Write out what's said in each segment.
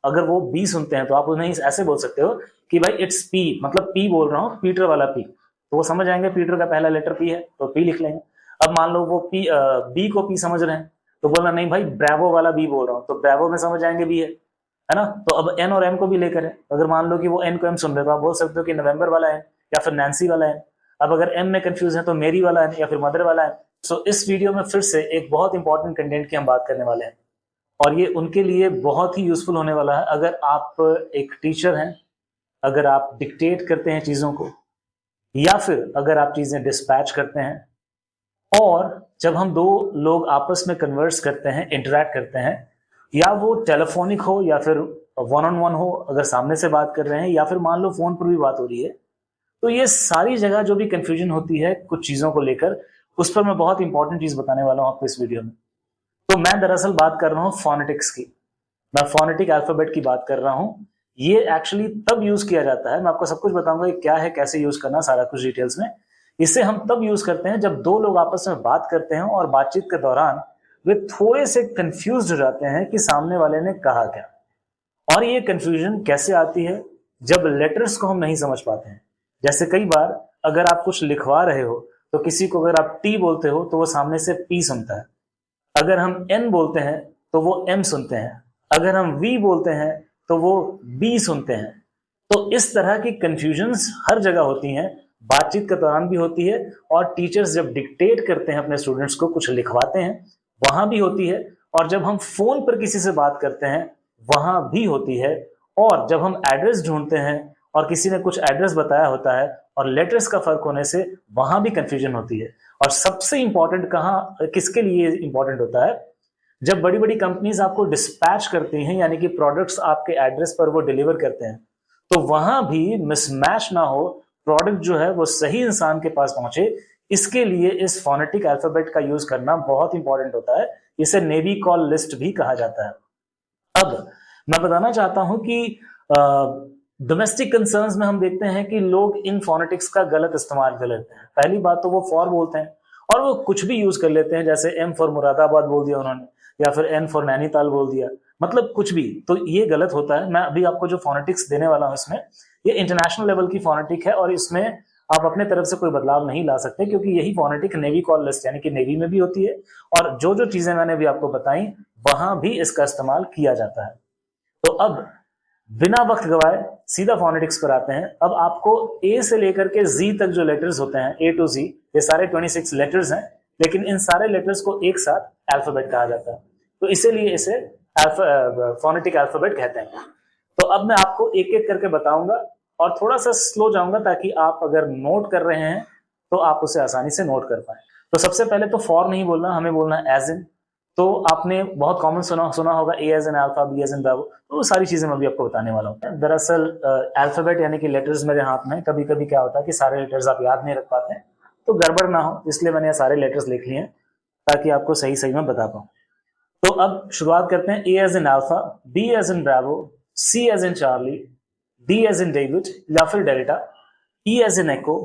अगर वो बी सुनते हैं तो आप उन्हें ऐसे बोल सकते हो कि भाई इट्स पी, मतलब पी बोल रहा हूँ, पीटर वाला पी, तो वो समझ आएंगे पीटर का पहला लेटर पी है तो पी लिख लेंगे। अब मान लो वो बी को पी समझ रहे हैं तो बोलना नहीं भाई ब्रेवो वाला बी बोल रहा हूँ, तो ब्रेवो में समझ आएंगे बी है ना। तो अब एन और एम को भी लेकर है, अगर मान लो कि वो एन को एम सुन रहे तो आप बोल सकते हो कि नवंबर वाला एन या फिर नैन्सी वाला एन। अब अगर एम में कंफ्यूज है तो मेरी वाला एन या फिर मदर वाला एन। सो इस वीडियो में फिर से एक बहुत इंपॉर्टेंट कंटेंट की हम बात करने वाले हैं और ये उनके लिए बहुत ही यूजफुल होने वाला है। अगर आप एक टीचर हैं, अगर आप डिक्टेट करते हैं चीजों को, या फिर अगर आप चीजें डिस्पैच करते हैं, और जब हम दो लोग आपस में कन्वर्स करते हैं, इंटरेक्ट करते हैं, या वो टेलीफोनिक हो या फिर वन ऑन वन हो, अगर सामने से बात कर रहे हैं या फिर मान लो फोन पर भी बात हो रही है, तो ये सारी जगह जो भी कंफ्यूजन होती है कुछ चीजों को लेकर, उस पर मैं बहुत इंपॉर्टेंट चीज बताने वाला हूं आपको इस वीडियो में। तो मैं दरअसल बात कर रहा हूं फोनेटिक्स की, मैं फोनेटिक अल्फाबेट की बात कर रहा हूं। ये एक्चुअली तब यूज किया जाता है, मैं आपको सब कुछ बताऊंगा कि क्या है, कैसे यूज करना, सारा कुछ डिटेल्स में। इसे हम तब यूज करते हैं जब दो लोग आपस में बात करते हैं और बातचीत के दौरान वे थोड़े से कंफ्यूज हो जाते हैं कि सामने वाले ने कहा क्या। और ये कंफ्यूजन कैसे आती है? जब लेटर्स को हम नहीं समझ पाते हैं। जैसे कई बार अगर आप कुछ लिखवा रहे हो तो किसी को अगर आप टी बोलते हो तो वो सामने से पी सुनता है, अगर हम एन बोलते हैं तो वो एम सुनते हैं, अगर हम वी बोलते हैं तो वो बी सुनते हैं। तो इस तरह की कंफ्यूजन्स हर जगह होती हैं, बातचीत के दौरान भी होती है, और टीचर्स जब डिक्टेट करते हैं अपने स्टूडेंट्स को, कुछ लिखवाते हैं, वहां भी होती है, और जब हम फोन पर किसी से बात करते हैं वहां भी होती है, और जब हम एड्रेस ढूंढते हैं और किसी ने कुछ एड्रेस बताया होता है और लेटर्स का फर्क होने से वहां भी कंफ्यूजन होती है। और सबसे इंपॉर्टेंट कहां किसके लिए इंपॉर्टेंट होता है? जब बड़ी बड़ी कंपनीज आपको डिस्पैच करती हैं, यानी कि प्रोडक्ट्स आपके एड्रेस पर वो डिलीवर करते हैं, तो वहां भी मिसमैच ना हो, प्रोडक्ट जो है वो सही इंसान के पास पहुंचे, इसके लिए इस फोनेटिक अल्फाबेट का यूज करना बहुत इंपॉर्टेंट होता है। इसे नेवी कॉल लिस्ट भी कहा जाता है। अब मैं बताना चाहता हूं कि डोमेस्टिक कंसर्न्स में हम देखते हैं कि लोग इन फोनेटिक्स का गलत इस्तेमाल कर लेते हैं। पहली बात तो वो फॉर बोलते हैं और वो कुछ भी यूज कर लेते हैं, जैसे एम फॉर मुरादाबाद बोल दिया उन्होंने, या फिर एन फॉर नैनीताल बोल दिया, मतलब कुछ भी। तो ये गलत होता है। मैं अभी आपको जो फोनेटिक्स देने वाला हूं इसमें, ये इंटरनेशनल लेवल की फोनेटिक है और इसमें आप अपने तरफ से कोई बदलाव नहीं ला सकते, क्योंकि यही फोनेटिक नेवी कॉल लिस्ट यानी कि नेवी में भी होती है, और जो जो चीजें मैंने अभी आपको बताई वहां भी इसका इस्तेमाल किया जाता है। तो अब बिना वक्त गवाए सीधा फोनेटिक्स पर आते हैं। अब आपको ए से लेकर के जी तक जो लेटर्स होते हैं, ए टू जी, ये सारे 26 लेटर्स हैं, लेकिन इन सारे लेटर्स को एक साथ अल्फाबेट कहा जाता है, तो इसीलिए इसे फोनेटिक अल्फाबेट कहते हैं। तो अब मैं आपको एक एक करके बताऊंगा और थोड़ा सा स्लो जाऊंगा, ताकि आप अगर नोट कर रहे हैं तो आप उसे आसानी से नोट कर पाए। तो सबसे पहले तो फॉर नहीं बोलना, हमें बोलना है एज इन। तो आपने बहुत कॉमन सुना होगा A as in alpha, B as in bravo, तो वो सारी चीजें मैं भी आपको बताने वाला हूँ। दरअसल अल्फाबेट यानी कि लेटर्स मेरे हाथ में, कभी कभी क्या होता है कि सारे लेटर्स आप याद नहीं रख पाते हैं, तो गड़बड़ ना हो इसलिए मैंने सारे लेटर्स लिख लिए हैं ताकि आपको सही सही में बता पाऊँ। तो अब शुरुआत करते हैं। A as in alpha, B as in bravo, C as in Charlie, D as in David या फिर delta, E as in echo,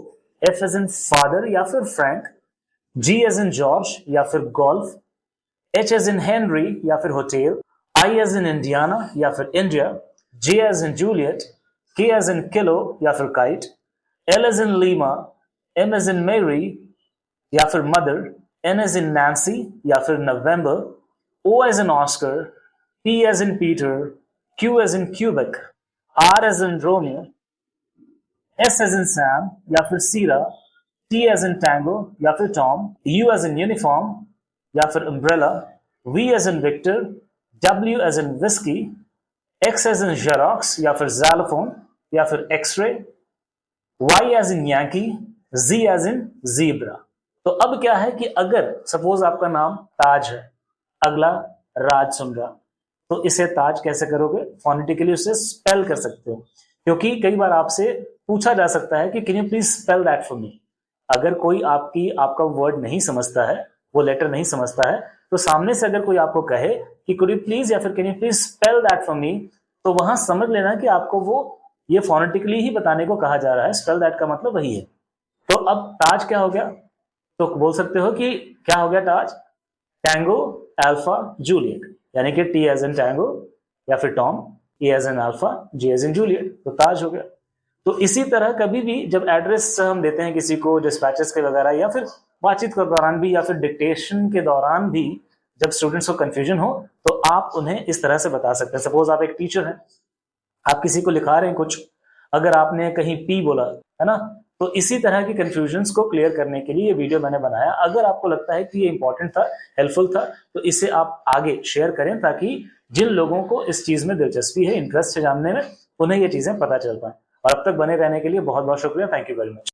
F as in father या फिर Frank, G as in George या फिर golf, H as in Henry या फिर hotel, I as in Indiana या फिर India, J as in Juliet, K as in kilo या फिर kite, L as in Lima, M as in Mary या फिर mother, N as in Nancy या फिर November, O as in Oscar, P as in Peter, Q as in cubic, R as in Romeo, S as in Sam या फिर Sierra, T as in tango या फिर Tom, U as in uniform या फिर umbrella, V as in Victor, W as in whisky, X as in Xerox या फिर xylophone या फिर X-ray, Y as in Yankee, G as in zebra. तो अब क्या है कि अगर सपोज आपका नाम ताज है, अगला राज सुन रहा, तो इसे ताज कैसे करोगे? फोनेटिकली उसे स्पेल कर सकते हो, क्योंकि कई बार आपसे पूछा जा सकता है कि can you please spell that for me. अगर कोई आपका वर्ड नहीं समझता है, वो लेटर नहीं समझता है, तो सामने से अगर कोई आपको कहे कि कुड यू प्लीज या फिर can you please spell that for me, तो वहां समझ लेना कि आपको वो ये फोनेटिकली ही बताने को कहा जा रहा है। स्पेल दैट का मतलब वही है। तो अब ताज क्या हो गया? तो बोल सकते हो कि क्या हो गया ताज? टैंगो अल्फा जूलियट, यानी कि टी एज इन टैंगो या फिर Tom, A as in alpha, J as in Juliet, तो ताज हो गया। तो इसी तरह कभी भी जब एड्रेस हम देते हैं किसी को डिस्पैचेस के वगैरह, या फिर बातचीत के दौरान भी, या फिर डिक्टेशन के दौरान भी, जब स्टूडेंट्स को कंफ्यूजन हो तो आप उन्हें इस तरह से बता सकते हैं। सपोज आप एक टीचर हैं, आप किसी को लिखा रहे हैं कुछ, अगर आपने कहीं पी बोला है ना, तो इसी तरह की कंफ्यूजन्स को क्लियर करने के लिए ये वीडियो मैंने बनाया। अगर आपको लगता है कि ये इंपॉर्टेंट था, हेल्पफुल था, तो इसे आप आगे शेयर करें, ताकि जिन लोगों को इस चीज में दिलचस्पी है, इंटरेस्ट है जानने में, उन्हें ये चीजें पता चल पाए। और अब तक बने रहने के लिए बहुत बहुत शुक्रिया। Thank you very much.